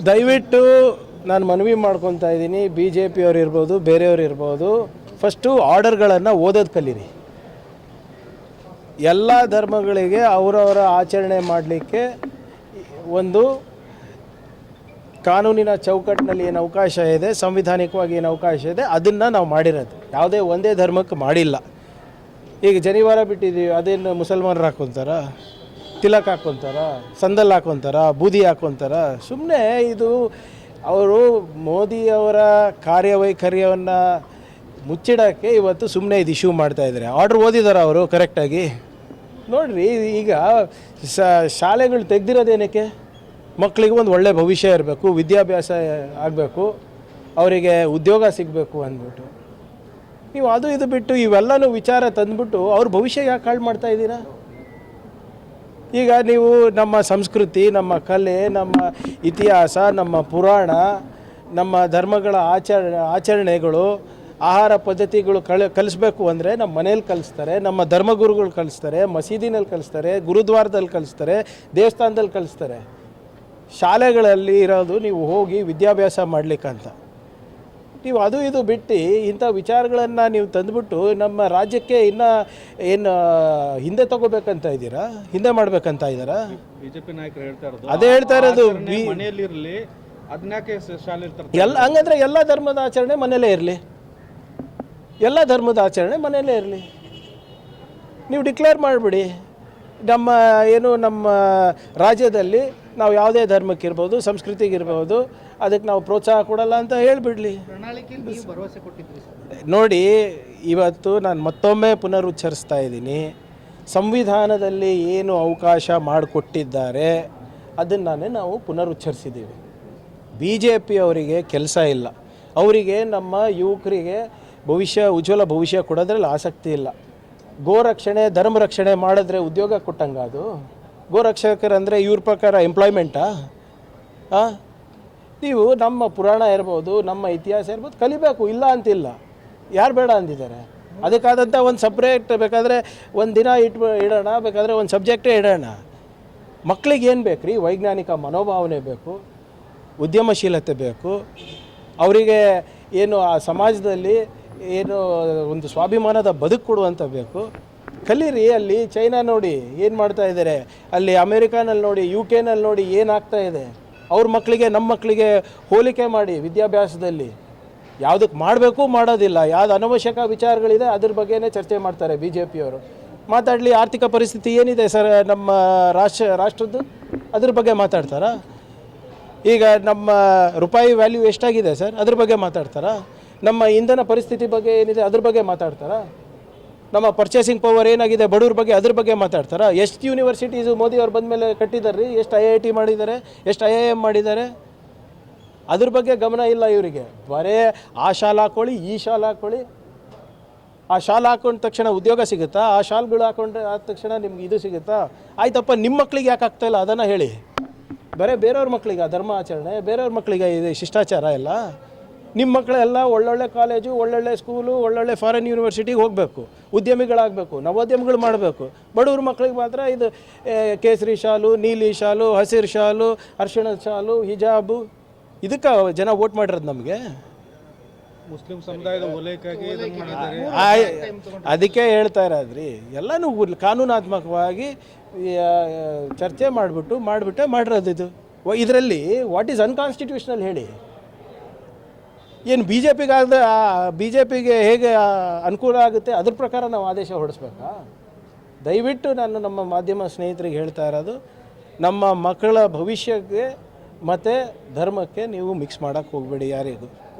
ದಯವಿಟ್ಟು ನಾನು ಮನವಿ ಮಾಡ್ಕೊತಾ ಇದ್ದೀನಿ, ಬಿ ಜೆ ಪಿಯವ್ರು ಇರ್ಬೋದು, ಬೇರೆಯವ್ರು ಇರ್ಬೋದು, ಫಸ್ಟು ಆರ್ಡರ್ಗಳನ್ನು ಓದೋದು ಕಲೀರಿ. ಎಲ್ಲ ಧರ್ಮಗಳಿಗೆ ಅವರವರ ಆಚರಣೆ ಮಾಡಲಿಕ್ಕೆ ಒಂದು ಕಾನೂನಿನ ಚೌಕಟ್ಟಿನಲ್ಲಿ ಏನು ಅವಕಾಶ ಇದೆ, ಸಂವಿಧಾನಿಕವಾಗಿ ಏನು ಅವಕಾಶ ಇದೆ, ಅದನ್ನು ನಾವು ಮಾಡಿರೋದು. ಯಾವುದೇ ಒಂದೇ ಧರ್ಮಕ್ಕೆ ಮಾಡಿಲ್ಲ. ಈಗ ಜನಿವಾರ ಬಿಟ್ಟಿದ್ದೀವಿ, ಅದೇನು ಮುಸಲ್ಮಾನರು ಹಾಕ್ಕೊತಾರ, ತಿಲಕ್ ಹಾಕ್ಕೊತಾರ, ಸಂದಲ್ ಹಾಕ್ಕೊತಾರ, ಬೂದಿ ಹಾಕ್ಕೊತಾರ? ಸುಮ್ಮನೆ ಇದು ಅವರು ಮೋದಿಯವರ ಕಾರ್ಯವೈಖರ್ಯವನ್ನು ಮುಚ್ಚಿಡೋಕ್ಕೆ ಇವತ್ತು ಸುಮ್ಮನೆ ಇದು ಇಶ್ಯೂ ಮಾಡ್ತಾಯಿದ್ದಾರೆ. ಆರ್ಡ್ರ್ ಓದಿದಾರ ಅವರು ಕರೆಕ್ಟಾಗಿ? ನೋಡಿರಿ, ಈಗ ಶಾಲೆಗಳು ತೆಗ್ದಿರೋದೇನಕ್ಕೆ? ಮಕ್ಕಳಿಗೆ ಒಂದು ಒಳ್ಳೆಯ ಭವಿಷ್ಯ ಇರಬೇಕು, ವಿದ್ಯಾಭ್ಯಾಸ ಆಗಬೇಕು, ಅವರಿಗೆ ಉದ್ಯೋಗ ಸಿಗಬೇಕು ಅಂದ್ಬಿಟ್ಟು ನೀವು ಅದು ಇದು ಬಿಟ್ಟು ಇವೆಲ್ಲನೂ ವಿಚಾರ ತಂದುಬಿಟ್ಟು ಅವ್ರ ಭವಿಷ್ಯ ಯಾಕೆ ಹಾಳು ಮಾಡ್ತಾಯಿದ್ದೀರಾ? ಈಗ ನೀವು ನಮ್ಮ ಸಂಸ್ಕೃತಿ, ನಮ್ಮ ಕಲೆ, ನಮ್ಮ ಇತಿಹಾಸ, ನಮ್ಮ ಪುರಾಣ, ನಮ್ಮ ಧರ್ಮಗಳ ಆಚರಣೆಗಳು, ಆಹಾರ ಪದ್ಧತಿಗಳು ಕಲಿಸ್ಬೇಕು ಅಂದರೆ ನಮ್ಮ ಮನೇಲಿ ಕಲಿಸ್ತಾರೆ, ನಮ್ಮ ಧರ್ಮಗುರುಗಳು ಕಲಿಸ್ತಾರೆ, ಮಸೀದಿನಲ್ಲಿ ಕಲಿಸ್ತಾರೆ, ಗುರುದ್ವಾರದಲ್ಲಿ ಕಲಿಸ್ತಾರೆ, ದೇವಸ್ಥಾನದಲ್ಲಿ ಕಲಿಸ್ತಾರೆ. ಶಾಲೆಗಳಲ್ಲಿ ಇರೋದು ನೀವು ಹೋಗಿ ವಿದ್ಯಾಭ್ಯಾಸ ಮಾಡಲಿಕ್ಕಂತ. ನೀವು ಅದು ಇದು ಬಿಟ್ಟು ಇಂಥ ವಿಚಾರಗಳನ್ನು ನೀವು ತಂದುಬಿಟ್ಟು ನಮ್ಮ ರಾಜ್ಯಕ್ಕೆ ಇನ್ನೂ ಏನು ಹಿಂದೆ ತಗೋಬೇಕಂತ ಇದ್ದೀರಾ, ಹಿಂದೆ ಮಾಡಬೇಕಂತ ಇದ್ದಾರಾ? ಬಿಜೆಪಿ ನಾಯಕರು ಹೇಳ್ತಾ ಇರೋದು ಅದೇ ಹೇಳ್ತಾ ಇರೋದು, ಮನೆಯಲ್ಲಿರಲಿ, ಅದನ್ಯಾಕೆ ಶಾಲೆ ಎಲ್ಲ ಹಂಗಂದ್ರೆ ಎಲ್ಲ ಧರ್ಮದ ಆಚರಣೆ ಮನೆಯಲ್ಲೇ ಇರಲಿ, ಎಲ್ಲ ಧರ್ಮದ ಆಚರಣೆ ಮನೆಯಲ್ಲೇ ಇರಲಿ. ನೀವು ಡಿಕ್ಲೇರ್ ಮಾಡಿಬಿಡಿ, ನಮ್ಮ ರಾಜ್ಯದಲ್ಲಿ ನಾವು ಯಾವುದೇ ಧರ್ಮಕ್ಕಿರ್ಬೋದು, ಸಂಸ್ಕೃತಿಗಿರ್ಬೋದು, ಅದಕ್ಕೆ ನಾವು ಪ್ರೋತ್ಸಾಹ ಕೊಡಲ್ಲ ಅಂತ ಹೇಳಿಬಿಡಲಿ. ನೋಡಿ, ಇವತ್ತು ನಾನು ಮತ್ತೊಮ್ಮೆ ಪುನರುಚ್ಚರಿಸ್ತಾ ಇದ್ದೀನಿ, ಸಂವಿಧಾನದಲ್ಲಿ ಏನು ಅವಕಾಶ ಮಾಡಿಕೊಟ್ಟಿದ್ದಾರೆ ಅದನ್ನೇ ನಾವು ಪುನರುಚ್ಚರಿಸಿದ್ದೀವಿ. ಬಿ ಜೆ ಪಿಯವರಿಗೆ ಕೆಲಸ ಇಲ್ಲ, ಅವರಿಗೆ ನಮ್ಮ ಯುವಕರಿಗೆ ಉಜ್ವಲ ಭವಿಷ್ಯ ಕೊಡೋದ್ರಲ್ಲಿ ಆಸಕ್ತಿ ಇಲ್ಲ. ಗೋರಕ್ಷಣೆ, ಧರ್ಮ ರಕ್ಷಣೆ ಮಾಡಿದ್ರೆ ಉದ್ಯೋಗ ಕೊಟ್ಟಂಗ? ಅದು ಗೋರಕ್ಷಕರಂದರೆ ಇವ್ರ ಪ್ರಕಾರ ಎಂಪ್ಲಾಯ್ಮೆಂಟಾ? ನೀವು ನಮ್ಮ ಪುರಾಣ ಇರ್ಬೋದು, ನಮ್ಮ ಇತಿಹಾಸ ಇರ್ಬೋದು, ಕಲಿಬೇಕು, ಇಲ್ಲ ಅಂತಿಲ್ಲ. ಯಾರು ಬೇಡ ಅಂದಿದ್ದಾರೆ? ಅದಕ್ಕಾದಂಥ ಒಂದು ಸಪ್ರೇಟ್ ಬೇಕಾದರೆ ಒಂದು ದಿನ ಇಡೋಣ, ಬೇಕಾದರೆ ಒಂದು ಸಬ್ಜೆಕ್ಟೇ ಇಡೋಣ. ಮಕ್ಕಳಿಗೆ ಏನು ಬೇಕು ರೀ? ವೈಜ್ಞಾನಿಕ ಮನೋಭಾವನೆ ಬೇಕು, ಉದ್ಯಮಶೀಲತೆ ಬೇಕು, ಅವರಿಗೆ ಏನು ಆ ಸಮಾಜದಲ್ಲಿ ಏನು ಒಂದು ಸ್ವಾಭಿಮಾನದ ಬದುಕು ಕೊಡುವಂಥ ಬೇಕು. ಕಲೀರಿ. ಅಲ್ಲಿ ಚೈನಾ ನೋಡಿ ಏನು ಮಾಡ್ತಾ ಇದ್ದಾರೆ, ಅಲ್ಲಿ ಅಮೇರಿಕಾನಲ್ಲಿ ನೋಡಿ, ಯು ಕೆನಲ್ಲಿ ನೋಡಿ ಏನಾಗ್ತಾ ಇದೆ. ಅವ್ರ ಮಕ್ಕಳಿಗೆ ನಮ್ಮ ಮಕ್ಕಳಿಗೆ ಹೋಲಿಕೆ ಮಾಡಿ ವಿದ್ಯಾಭ್ಯಾಸದಲ್ಲಿ ಯಾವುದಕ್ಕೆ ಮಾಡಬೇಕು, ಮಾಡೋದಿಲ್ಲ, ಯಾವುದು ಅನವಶ್ಯಕ ವಿಚಾರಗಳಿದೆ ಅದ್ರ ಬಗ್ಗೆನೇ ಚರ್ಚೆ ಮಾಡ್ತಾರೆ ಬಿ ಜೆ ಪಿಯವರು. ಮಾತಾಡಲಿ, ಆರ್ಥಿಕ ಪರಿಸ್ಥಿತಿ ಏನಿದೆ ಸರ್ ನಮ್ಮ ರಾಷ್ಟ್ರದ್ದು, ಅದ್ರ ಬಗ್ಗೆ ಮಾತಾಡ್ತಾರಾ? ಈಗ ನಮ್ಮ ರೂಪಾಯಿ ವ್ಯಾಲ್ಯೂ ಎಷ್ಟಾಗಿದೆ ಸರ್, ಅದ್ರ ಬಗ್ಗೆ ಮಾತಾಡ್ತಾರಾ? ನಮ್ಮ ಇಂಧನ ಪರಿಸ್ಥಿತಿ ಬಗ್ಗೆ ಏನಿದೆ ಅದ್ರ ಬಗ್ಗೆ ಮಾತಾಡ್ತಾರಾ? ನಮ್ಮ ಪರ್ಚೇಸಿಂಗ್ ಪವರ್ ಏನಾಗಿದೆ ಬಡವ್ರ ಬಗ್ಗೆ ಅದ್ರ ಬಗ್ಗೆ ಮಾತಾಡ್ತಾರಾ? ಎಷ್ಟು ಯೂನಿವರ್ಸಿಟೀಸು ಮೋದಿ ಅವ್ರು ಬಂದ ಮೇಲೆ ಕಟ್ಟಿದ್ದಾರೆ ರೀ, ಎಷ್ಟು IIT ಮಾಡಿದ್ದಾರೆ, ಎಷ್ಟು IIM ಮಾಡಿದ್ದಾರೆ, ಅದ್ರ ಬಗ್ಗೆ ಗಮನ ಇಲ್ಲ ಇವರಿಗೆ. ಬರೇ ಆ ಶಾಲೆ ಹಾಕ್ಕೊಳ್ಳಿ, ಈ ಶಾಲೆ ಹಾಕ್ಕೊಳ್ಳಿ. ಆ ಶಾಲೆ ಹಾಕೊಂಡ ತಕ್ಷಣ ಉದ್ಯೋಗ ಸಿಗುತ್ತಾ? ಆ ಶಾಲ್ಗಳು ಹಾಕೊಂಡ್ರೆ ಆದ ತಕ್ಷಣ ನಿಮ್ಗೆ ಇದು ಸಿಗುತ್ತಾ? ಆಯ್ತಪ್ಪ, ನಿಮ್ಮ ಮಕ್ಕಳಿಗೆ ಯಾಕೆ ಆಗ್ತಾಯಿಲ್ಲ ಅದನ್ನು ಹೇಳಿ. ಬೇರೆಯವ್ರ ಮಕ್ಕಳಿಗೆ ಧರ್ಮ ಆಚರಣೆ, ಬೇರೆಯವ್ರ ಮಕ್ಕಳಿಗೆ ಇದು ಶಿಷ್ಟಾಚಾರ ಎಲ್ಲ. ನಿಮ್ಮ ಮಕ್ಕಳೆಲ್ಲ ಒಳ್ಳೊಳ್ಳೆ ಕಾಲೇಜು, ಒಳ್ಳೊಳ್ಳೆ ಸ್ಕೂಲು, ಒಳ್ಳೊಳ್ಳೆ ಫಾರಿನ್ ಯೂನಿವರ್ಸಿಟಿಗೆ ಹೋಗಬೇಕು, ಉದ್ಯಮಿಗಳಾಗಬೇಕು, ನವೋದ್ಯಮಗಳು ಮಾಡಬೇಕು. ಬಡವ್ರ ಮಕ್ಕಳಿಗೆ ಮಾತ್ರ ಇದು ಕೇಸರಿ ಶಾಲು, ನೀಲಿ ಶಾಲು, ಹಸಿರು ಶಾಲು, ಅರ್ಶಿಣದ ಶಾಲು, ಹಿಜಾಬು, ಇದಕ್ಕೆ ಜನ ವೋಟ್ ಮಾಡಿರೋದು ನಮಗೆ. ಮುಸ್ಲಿಂ ಸಮುದಾಯದ ಓಲೈಕೆಯಾಗಿ ಅದಕ್ಕೆ ಹೇಳ್ತಾ ಇರೋದ್ರಿ, ಎಲ್ಲನೂ ಕಾನೂನಾತ್ಮಕವಾಗಿ ಚರ್ಚೆ ಮಾಡಿಬಿಟ್ಟೆ ಮಾಡಿರೋದು. ಇದು ಇದರಲ್ಲಿ ವಾಟ್ ಈಸ್ ಅನ್ಕಾನ್ಸ್ಟಿಟ್ಯೂಷನಲ್ ಹೇಳಿ? ಏನು ಬಿ ಜೆ ಪಿಗೆ ಹೇಗೆ ಅನುಕೂಲ ಆಗುತ್ತೆ ಅದ್ರ ಪ್ರಕಾರ ನಾವು ಆದೇಶ ಹೊರಡಿಸ್ಬೇಕಾ? ದಯವಿಟ್ಟು ನಾನು ನಮ್ಮ ಮಾಧ್ಯಮ ಸ್ನೇಹಿತರಿಗೆ ಹೇಳ್ತಾ ಇರೋದು, ನಮ್ಮ ಮಕ್ಕಳ ಭವಿಷ್ಯಕ್ಕೆ ಮತ್ತು ಧರ್ಮಕ್ಕೆ ನೀವು ಮಿಕ್ಸ್ ಮಾಡೋಕ್ಕೆ ಹೋಗಬೇಡಿ ಯಾರಿಗೂ.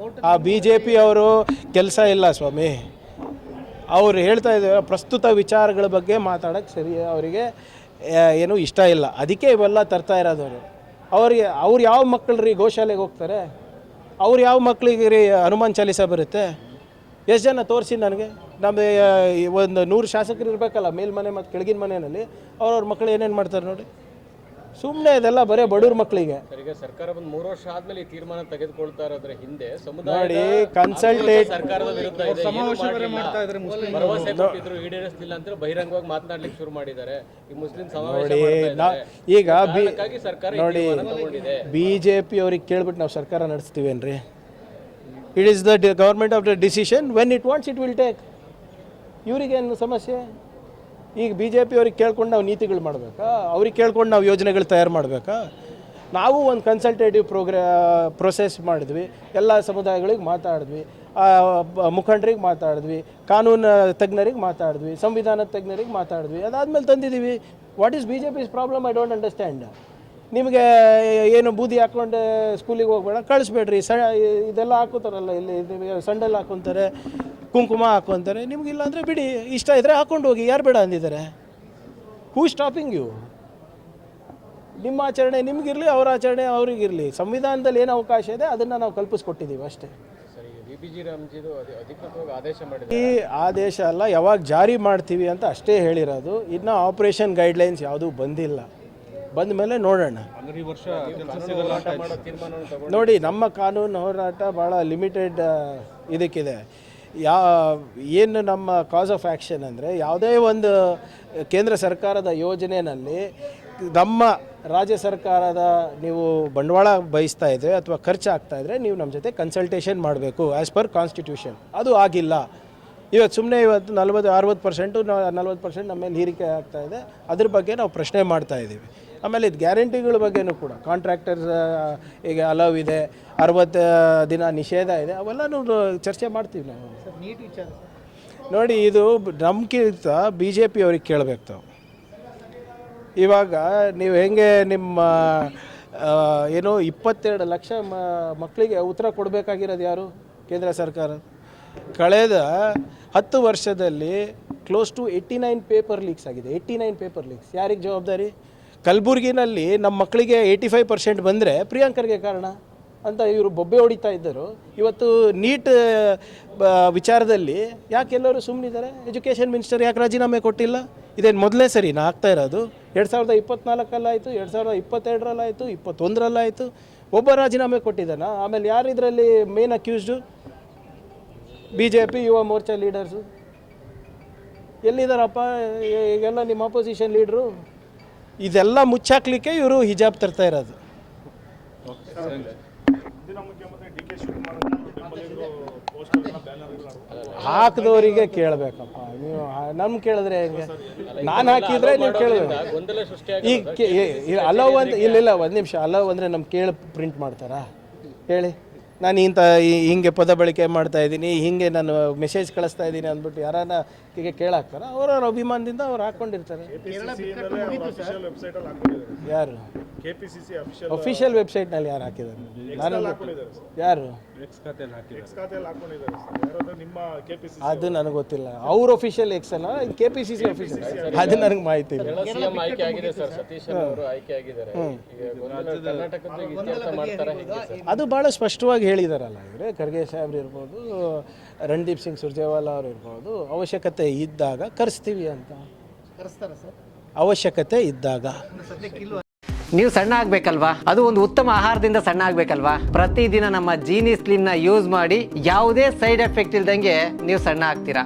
ಆ ಬಿ ಜೆ ಪಿಯವರು ಕೆಲಸ ಇಲ್ಲ ಸ್ವಾಮಿ. ಅವ್ರು ಹೇಳ್ತಾ ಇದ್ದಾರೆ ಪ್ರಸ್ತುತ ವಿಚಾರಗಳ ಬಗ್ಗೆ ಮಾತಾಡೋಕ್ಕೆ ಸರಿ ಅವರಿಗೆ ಏನೂ ಇಷ್ಟ ಇಲ್ಲ, ಅದಕ್ಕೆ ಇವೆಲ್ಲ ತರ್ತಾ ಇರೋದವರು. ಅವ್ರು ಯಾವ ಮಕ್ಕಳು ರೀ ಗೋಶಾಲೆಗೆ ಹೋಗ್ತಾರೆ? ಅವ್ರು ಯಾವ ಮಕ್ಕಳಿಗೆ ರೀ ಹನುಮಾನ್ ಚಾಲೀಸ ಬರುತ್ತೆ? ಎಷ್ಟು ಜನ ತೋರಿಸಿ ನನಗೆ. ನಮ್ಮದು ಒಂದು 100 ಶಾಸಕರು ಇರಬೇಕಲ್ಲ ಮೇಲ್ಮನೆ ಮತ್ತು ಕೆಳಗಿನ ಮನೆಯಲ್ಲಿ, ಅವ್ರವ್ರ ಮಕ್ಕಳು ಏನೇನು ಮಾಡ್ತಾರೆ ನೋಡಿ. ಸುಮ್ಮನೆ ಇದೆಲ್ಲ ಬರೀ ಬಡವ್ರ ಮಕ್ಕಳಿಗೆ. ಈಗ ಸರ್ಕಾರ ಬಂದು 3 ವರ್ಷ ಆದ್ಮೇಲೆ ಈ ತೀರ್ಮಾನ ತೆಗೆದುಕೊಳ್ತಾ ಇರೋದ್ರ ಹಿಂದೆ ನೋಡಿ ಕನ್ಸಲ್ಟೇಟ್ ಸರ್ಕಾರದ ವಿರುದ್ಧ ಇದೆ, ಸಮಾವೇಶ ಬೇರೆ ಮಾಡ್ತಾ ಇದ್ದಾರೆ ಮುಸ್ಲಿಂ ಭರವಸೆ ಕೊಟ್ಟಿದ್ರು ಈಡೇರಿಸಲಿಲ್ಲ ಅಂತ ಬಹಿರಂಗವಾಗಿ ಮಾತನಾಡ್ಲಿಕ್ಕೆ ಶುರು ಮಾಡಿದ್ದಾರೆ. ಈ ಮುಸ್ಲಿಂ ಸಮಾವೇಶ ನೋಡಿ ಈಗ ಸರ್ಕಾರ ನೋಡಿ ತಗೊಂಡಿದೆ. BJP ಅವ್ರಿಗೆ ಕೇಳ್ಬಿಟ್ಟು ನಾವು ಸರ್ಕಾರ ನಡೆಸ್ತೀವೇನ್ರಿ? It is the government of the decision, when it wants it will take. ಇವರಿಗೇನು ಸಮಸ್ಯೆ? ಈಗ BJP ಅವ್ರಿಗೆ ಕೇಳ್ಕೊಂಡು ನಾವು ನೀತಿಗಳು ಮಾಡಬೇಕಾ? ಅವ್ರಿಗೆ ಕೇಳ್ಕೊಂಡು ನಾವು ಯೋಜನೆಗಳು ತಯಾರು ಮಾಡಬೇಕಾ? ನಾವು ಒಂದು ಕನ್ಸಲ್ಟೇಟಿವ್ ಪ್ರೊಸೆಸ್ ಮಾಡಿದ್ವಿ, ಎಲ್ಲ ಸಮುದಾಯಗಳಿಗೆ ಮಾತಾಡಿದ್ವಿ, ಮುಖಂಡರಿಗೆ ಮಾತಾಡಿದ್ವಿ, ಕಾನೂನು ತಜ್ಞರಿಗೆ ಮಾತಾಡಿದ್ವಿ, ಸಂವಿಧಾನದ ತಜ್ಞರಿಗೆ ಮಾತಾಡಿದ್ವಿ, ಅದಾದಮೇಲೆ ತಂದಿದ್ದೀವಿ. What is BJP's problem? I don't understand. ನಿಮಗೆ ಏನು ಬೂದಿ ಹಾಕ್ಕೊಂಡು ಸ್ಕೂಲಿಗೆ ಹೋಗ್ಬೇಡ, ಕಳಿಸ್ಬೇಡ್ರಿ. ಇದೆಲ್ಲ ಹಾಕೋತಾರಲ್ಲ, ಇಲ್ಲಿ ಸಂಡೆಲ್ಲ ಹಾಕೊತಾರೆ, ಕುಂಕುಮ ಹಾಕೊತಾರೆ. ನಿಮಗಿಲ್ಲ ಅಂದರೆ ಬಿಡಿ, ಇಷ್ಟ ಇದ್ದರೆ ಹಾಕ್ಕೊಂಡು ಹೋಗಿ, ಯಾರು ಬೇಡ ಅಂದಿದ್ದಾರೆ? ಹೂ ಸ್ಟಾಪಿಂಗ್ ಯು? ನಿಮ್ಮ ಆಚರಣೆ ನಿಮಗಿರಲಿ, ಅವ್ರ ಆಚರಣೆ ಅವ್ರಿಗಿರಲಿ. ಸಂವಿಧಾನದಲ್ಲಿ ಏನು ಅವಕಾಶ ಇದೆ ಅದನ್ನು ನಾವು ಕಲ್ಪಿಸ್ಕೊಟ್ಟಿದ್ದೀವಿ ಅಷ್ಟೇ. VPG ರಾಮ್ಜಿದು ಅಧಿಕೃತವಾಗಿ ಆದೇಶ ಮಾಡಿದೆ. ಈ ಆದೇಶ ಅಲ್ಲ, ಯಾವಾಗ ಜಾರಿ ಮಾಡ್ತೀವಿ ಅಂತ ಅಷ್ಟೇ ಹೇಳಿರೋದು. ಇನ್ನು ಆಪರೇಷನ್ ಗೈಡ್ಲೈನ್ಸ್ ಯಾವುದೂ ಬಂದಿಲ್ಲ. ಬಂದ ಮೇಲೆ ನೋಡೋಣ. ಈ ವರ್ಷ ಕೆಲಸ ಸಿಗಲ್ಲ ಮಾಡೋ ತೀರ್ಮಾನವನ್ನು ತಗೊಂಡು ನೋಡಿ, ನಮ್ಮ ಕಾನೂನು ಹೋರಾಟ ಭಾಳ ಲಿಮಿಟೆಡ್ ಇದಕ್ಕಿದೆ. ಏನು ನಮ್ಮ ಕಾಸ್ ಆಫ್ ಆ್ಯಕ್ಷನ್ ಅಂದರೆ, ಯಾವುದೇ ಒಂದು ಕೇಂದ್ರ ಸರ್ಕಾರದ ಯೋಜನೆಯಲ್ಲಿ ನಮ್ಮ ರಾಜ್ಯ ಸರ್ಕಾರದ ನೀವು ಬಂಡವಾಳ ಬಯಸ್ತಾ ಇದ್ದರೆ ಅಥವಾ ಖರ್ಚಾಗ್ತಾಯಿದ್ರೆ ನೀವು ನಮ್ಮ ಜೊತೆ ಕನ್ಸಲ್ಟೇಷನ್ ಮಾಡಬೇಕು ಆ್ಯಸ್ ಪರ್ ಕಾನ್ಸ್ಟಿಟ್ಯೂಷನ್. ಅದು ಆಗಿಲ್ಲ. ಇವತ್ತು ಸುಮ್ಮನೆ 40% 40% ನಮ್ಮ ಮೇಲೆ ಹೀರಿಕೆ ಆಗ್ತಾಯಿದೆ. ಅದ್ರ ಬಗ್ಗೆ ನಾವು ಪ್ರಶ್ನೆ ಮಾಡ್ತಾಯಿದ್ದೀವಿ. ಆಮೇಲೆ ಇದು ಗ್ಯಾರಂಟಿಗಳ ಬಗ್ಗೆನೂ ಕೂಡ ಕಾಂಟ್ರಾಕ್ಟರ್ಸ್ ಈಗ ಅಲವ್ ಇದೆ, 60 ದಿನ ನಿಷೇಧ ಇದೆ, ಅವೆಲ್ಲನೂ ಚರ್ಚೆ ಮಾಡ್ತೀವಿ ನಾವು. ನೀಟ್ ವಿಚಾರ ನೋಡಿ, ಇದು ನಮ್ಗಿಂತ BJP ಅವ್ರಿಗೆ ಕೇಳಬೇಕು ತಾವು. ಇವಾಗ ನೀವು ಹೆಂಗೆ ನಿಮ್ಮ ಏನು 22 ಲಕ್ಷ ಮಕ್ಕಳಿಗೆ ಉತ್ತರ ಕೊಡಬೇಕಾಗಿರೋದು ಯಾರು? ಕೇಂದ್ರ ಸರ್ಕಾರ. ಕಳೆದ 10 ವರ್ಷದಲ್ಲಿ ಕ್ಲೋಸ್ ಟು 89 ಪೇಪರ್ ಲೀಕ್ಸ್ ಆಗಿದೆ. 89 ಪೇಪರ್ ಲೀಕ್ಸ್. ಯಾರಿಗೆ ಜವಾಬ್ದಾರಿ? ಕಲಬುರ್ಗಿನಲ್ಲಿ ನಮ್ಮ ಮಕ್ಕಳಿಗೆ 85% ಬಂದರೆ ಪ್ರಿಯಾಂಕರ್ಗೆ ಕಾರಣ ಅಂತ ಇವರು ಬೊಬ್ಬೆ ಹೊಡಿತಾ ಇದ್ದರು. ಇವತ್ತು ನೀಟ್ ವಿಚಾರದಲ್ಲಿ ಯಾಕೆ ಎಲ್ಲರೂ ಸುಮ್ಮನಿದ್ದಾರೆ? ಎಜುಕೇಷನ್ ಮಿನಿಸ್ಟರ್ ಯಾಕೆ ರಾಜೀನಾಮೆ ಕೊಟ್ಟಿಲ್ಲ? ಇದೇನು ಮೊದಲೇ ಸರಿ ನಾ ಆಗ್ತಾ ಇರೋದು? 2024ರಲ್ಲಾಯಿತು, 2022ರಲ್ಲಾಯಿತು, 2021ರಲ್ಲಾಯಿತು. ಒಬ್ಬ ರಾಜೀನಾಮೆ ಕೊಟ್ಟಿದ್ದಾನ? ಆಮೇಲೆ ಯಾರು ಇದರಲ್ಲಿ main accused? BJP Yuva Morcha leaders ಎಲ್ಲಿದ್ದಾರಪ್ಪ? ಈಗೆಲ್ಲ ನಿಮ್ಮ ಅಪೋಸಿಷನ್ ಲೀಡ್ರು. ಇದೆಲ್ಲ ಮುಚ್ಚಾಕ್ಲಿಕ್ಕೆ ಇವರು ಹಿಜಾಬ್ ತರ್ತಾ ಇರೋದು. ಹಾಕಿದವರಿಗೆ ಕೇಳಬೇಕಪ್ಪ. ನೀವು ನಮ್ಗೆ ಕೇಳಿದ್ರೆ ಹೆಂಗೆ? ನಾನು ಹಾಕಿದ್ರೆ ನೀವು ಕೇಳಬೇಕು. ಗೊಂದಲ ಸೃಷ್ಟಿಯಾಗಿ ಈಗ ಅಲವ್ ಅಂತ ಇಲ್ಲ, ಒಂದು ನಿಮಿಷ. ಅಲವ್ ಅಂದರೆ ನಮ್ಗೆ ಕೇಳಿ ಪ್ರಿಂಟ್ ಮಾಡ್ತಾರಾ? ಹೇಳಿ. ನಾನು ಹಿಂಗೆ ಪದ ಬಳಕೆ ಮಾಡ್ತಾ ಇದ್ದೀನಿ, ಹಿಂಗೆ ನಾನು ಮೆಸೇಜ್ ಕಳಿಸ್ತಾ ಇದ್ದೀನಿ ಅಂದ್ಬಿಟ್ಟು ಯಾರನ್ನ ಹೀಗೆ ಕೇಳಾಕ್ತಾರ? ಅವರವ್ರ ಅಭಿಮಾನದಿಂದ ಅವ್ರು ಹಾಕ್ಕೊಂಡಿರ್ತಾರೆ. ಯಾರು? ಅಫಿಷಿಯಲ್ ವೆಬ್ಸೈಟ್ನಲ್ಲಿ ಯಾರು ಹಾಕಿದ್ದಾರೆ? ನಾನು ಯಾರು? ಅದು ನನಗೆ ಗೊತ್ತಿಲ್ಲ. ಅವ್ರ ಅಫಿಷಿಯಲ್ ಎಕ್ಸ್ ಅಲ್ಲ, KPCC ಅಫಿಷಿಯಲ್, ಅದು ನನಗೆ ಮಾಹಿತಿ ಇಲ್ಲ. CM ಆಯ್ಕೆ ಆಗಿದೆ ಸರ್, ಸತೀಶ್ ಅವರು ಆಯ್ಕೆ ಆಗಿದ್ದಾರೆ. ಕರ್ನಾಟಕದ ಇತ್ಯರ್ಥ ಮಾಡ್ತಾರೆ ಹೇಗೆ ಸರ್? ಅದು ಭಾಳ ಸ್ಪಷ್ಟವಾಗಿ ಹೇಳಿದಾರಲ್ಲ ಇವರು. ಖರ್ಗೆ ಸಾಹೇಬ್ರು ಇರ್ಬೋದು, ರಣದೀಪ್ ಸಿಂಗ್ ಸುರ್ಜೇವಾಲಾ ಅವರು ಇರ್ಬೋದು. ಅವಶ್ಯಕತೆ ಇದ್ದಾಗ ಕರೆಸ್ತೀವಿ ಅಂತ. ಕರೆಸ್ತಾರ ಸರ್? ಅವಶ್ಯಕತೆ ಇದ್ದಾಗ. ನೀವು ಸಣ್ಣ ಆಗ್ಬೇಕಲ್ವಾ? ಅದು ಒಂದು ಉತ್ತಮ ಆಹಾರದಿಂದ ಸಣ್ಣ ಆಗ್ಬೇಕಲ್ವಾ? ಪ್ರತಿದಿನ ನಮ್ಮ ಜೀನಿ ಸ್ಲಿಮ್ ನ ಯೂಸ್ ಮಾಡಿ ಯಾವುದೇ ಸೈಡ್ ಎಫೆಕ್ಟ್ ಇಲ್ದಂಗೆ ನೀವು ಸಣ್ಣ ಆಗ್ತೀರಾ.